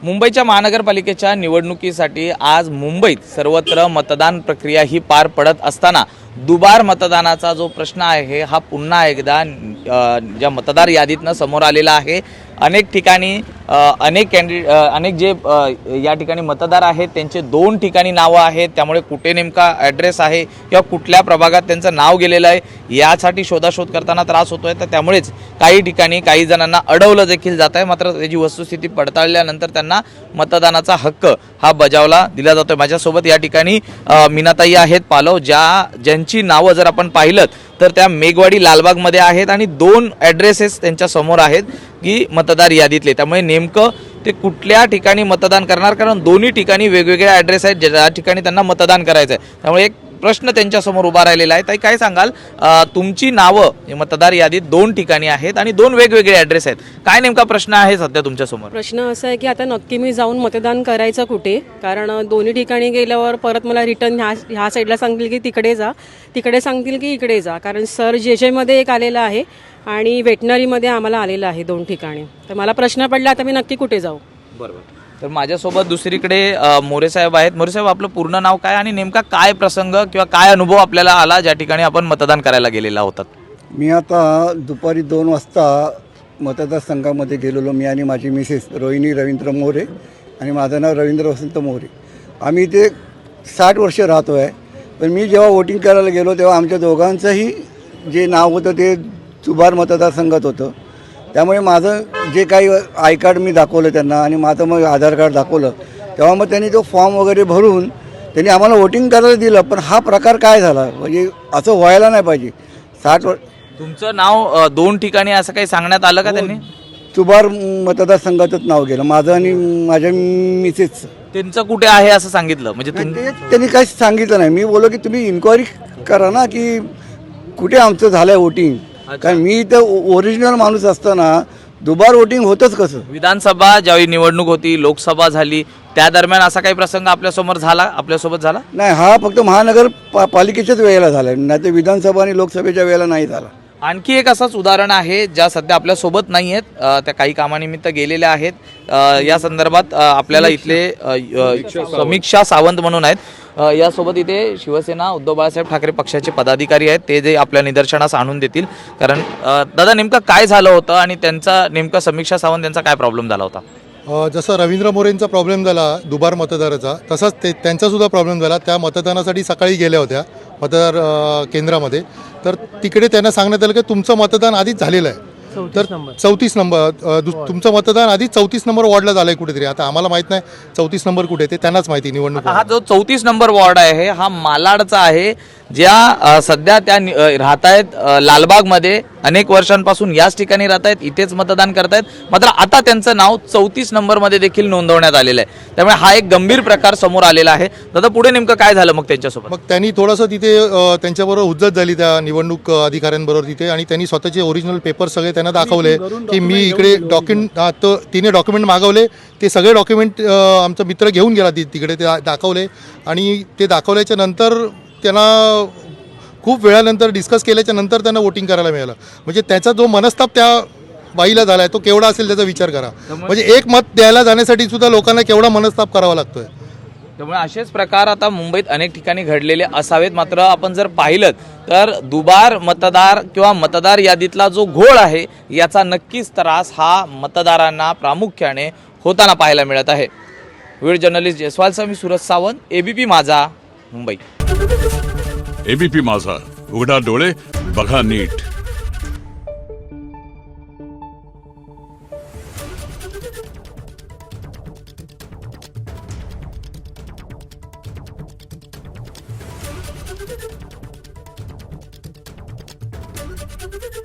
मुंबईच्या महानगरपालिकेच्या निवडणुकीसाठी आज मुंबईत सर्वत्र मतदान प्रक्रिया ही पार पडत असताना दुबार मतदानाचा जो प्रश्न आहे हा पुन्हा एकदा ज्या मतदार यादीतनं समोर आलेला आहे। अनेक ठिकाणी अनेक जे या ठिकाणी मतदार आहेत त्यांचे दोन ठिकाणी नावं आहेत, त्यामुळे कुठे नेमका ॲड्रेस आहे किंवा कुठल्या प्रभागात त्यांचं नाव गेलेलं आहे यासाठी शोधाशोध करताना त्रास होतोय। तर त्यामुळेच काही ठिकाणी काही जणांना अडवलं देखील जात आहे, मात्र त्याची वस्तुस्थिती पडताळल्यानंतर त्यांना मतदानाचा हक्क हा बजावला दिला जातोय। माझ्यासोबत या ठिकाणी मीनाताई आहेत पालव, ज्यांची नावं जर आपण पाहिलं तर त्या मेघवाडी लालबागमध्ये आहेत आणि दोन ॲड्रेसेस त्यांच्या समोर आहेत की मतदार यादीतले। त्यामुळे नेमकं ते कुठल्या ठिकाणी मतदान करणार, कारण दोन्ही ठिकाणी वेगवेगळे ॲड्रेस आहेत ज्या ठिकाणी त्यांना मतदान करायचं आहे। त्यामुळे एक प्रश्न त्यांच्यासमोर उभा राहिलेला आहे। ताई, काय सांगाल, तुमची नावं मतदार यादीत दोन ठिकाणी आहेत आणि दोन वेगवेगळे ॲड्रेस आहेत, काय नेमका प्रश्न आहे सध्या तुमच्यासमोर? प्रश्न असा आहे की आता नक्की मी जाऊन मतदान करायचं कुठे, कारण दोन्ही ठिकाणी गेल्यावर परत मला रिटर्न ह्या साईडला सांगतील की तिकडे जा, तिकडे सांगतील की इकडे जा, कारण सर जेजेमध्ये एक आलेला आहे आणि वेटनरीमध्ये आम्हाला आलेलं आहे दोन ठिकाणी। तर मला प्रश्न पडला आता मी नक्की कुठे जाऊ। बरोबर। तर माझ्यासोबत दुसरीकडे मोरे साहेब आहेत। मोरे साहेब, आपलं पूर्ण नाव काय आणि नेमका काय प्रसंग किंवा काय अनुभव आपल्याला आला ज्या ठिकाणी आपण मतदान करायला गेलेला होतात? मी आता दुपारी 2 वाजता मतदारसंघामध्ये गेलेलो, मी आणि माझी मिसेस रोहिणी रवींद्र मोरे आणि माझं नाव रवींद्र वसंत मोरे। आम्ही इथे 60 वर्ष राहतो आहे, पण मी जेव्हा वोटिंग करायला गेलो तेव्हा आमच्या दोघांचंही जे नाव होतं ते दुबार मतदारसंघात होतं। त्यामुळे माझं जे काही आय कार्ड मी दाखवलं त्यांना आणि माझं मग आधार कार्ड दाखवलं, तेव्हा मग त्यांनी तो फॉर्म वगैरे भरून त्यांनी आम्हाला वोटिंग करायला दिलं। पण हा प्रकार काय झाला, म्हणजे असं व्हायला नाही पाहिजे। 60 तुमचं नाव दोन ठिकाणी असं काही सांगण्यात आलं का त्यांनी? दुबार मतदारसंघातच नाव गेलं माझं आणि माझ्या मिसेसचं। त्यांचं कुठे आहे असं सांगितलं? म्हणजे त्यांनी काहीच सांगितलं नाही। मी बोललो की तुम्ही इन्क्वायरी करा ना की कुठे आमचं झालंय वोटिंग, कारण मी तर ओरिजिनल माणूस असताना दुबार वोटिंग होतच कसं? विधानसभा ज्यावेळी निवडणूक होती, लोकसभा झाली, त्या दरम्यान असा काही प्रसंग आपल्यासोबत झाला? नाही, हा फक्त महानगरपालिकेच्याच वेळेला झाला, नाही तर विधानसभा आणि लोकसभेच्या वेळेला नाही झाला। आणखी एक असंच उदाहरण आहे ज्या सध्या आपल्यासोबत नाही आहेत, त्या काही कामानिमित्त गेलेल्या आहेत। या संदर्भात आपल्याला इथले समीक्षा सावंत म्हणून आहेत, यासोबत इथे शिवसेना उद्धव बाळासाहेब ठाकरे पक्षाचे पदाधिकारी आहेत, ते जे आपल्या निदर्शनास आणून देतील। कारण दादा, नेमकं काय झालं होतं आणि त्यांचा नेमका समीक्षा सावंत यांचा काय प्रॉब्लेम झाला होता? जसं रवींद्र मोरेंचा प्रॉब्लेम झाला दुबार मतदाराचा, तसाच त्यांचासुद्धा प्रॉब्लेम झाला। त्या मतदानासाठी सकाळी गेल्या होत्या मतदार केंद्रामध्ये, तर तिकडे त्यांना सांगण्यात आलं की तुमचं मतदान आधीच झालेलं आहे, तर 34 नंबर तुमचं मतदान आधी 34 नंबर वॉर्डला झालं आहे कुठेतरी। आता आम्हाला माहीत नाही 34 नंबर कुठे, ते त्यांनाच माहिती निवडणूक। हा जो 34 नंबर वॉर्ड आहे हा मालाडचा आहे, ज्या सध्या त्या राहत आहेत लालबागमध्ये, अनेक वर्षांपासून याच ठिकाणी राहत आहेत, इथेच मतदान करतायत, मात्र आता त्यांचं नाव 34 नंबरमध्ये देखील नोंदवण्यात आलेलं आहे। त्यामुळे हा एक गंभीर प्रकार समोर आलेला आहे। दादा, पुढे नेमकं काय झालं मग त्यांच्यासोबत? मग त्यांनी थोडंसं तिथे त्यांच्याबरोबर हुज्जत झाली त्या निवडणूक अधिकाऱ्यांबरोबर तिथे, आणि त्यांनी स्वतःचे ओरिजिनल पेपर सगळे त्यांना दाखवले की मी इकडे तिने डॉक्युमेंट मागवले, ते सगळे डॉक्युमेंट आमचा मित्र घेऊन गेला तिकडे, ते दाखवले आणि ते दाखवल्याच्या नंतर त्यांना खूप वेळानंतर डिस्कस केल्याच्या नंतर त्यांना वोटिंग करायला मिळालं। म्हणजे त्याचा जो मनस्ताप त्या बाईला झाला आहे तो केवढा असेल त्याचा विचार करा। म्हणजे एक मत द्यायला जाण्यासाठी सुद्धा लोकांना केवढा मनस्ताप करावा लागतोय। त्यामुळे असेच प्रकार आता मुंबईत अनेक ठिकाणी घडलेले असावेत, मात्र आपण जर पाहिलं तर दुबार मतदार किंवा मतदार यादीतला जो घोळ आहे याचा नक्कीच त्रास हा मतदारांना प्रामुख्याने होताना पाहायला मिळत आहे। व्हिडिओ जर्नलिस्ट जयस्वालसह मी सूरज सावंत, एबीपी माझा, मुंबई। एबीपी माझा, उघडा डोळे बघा नीट। Thank you.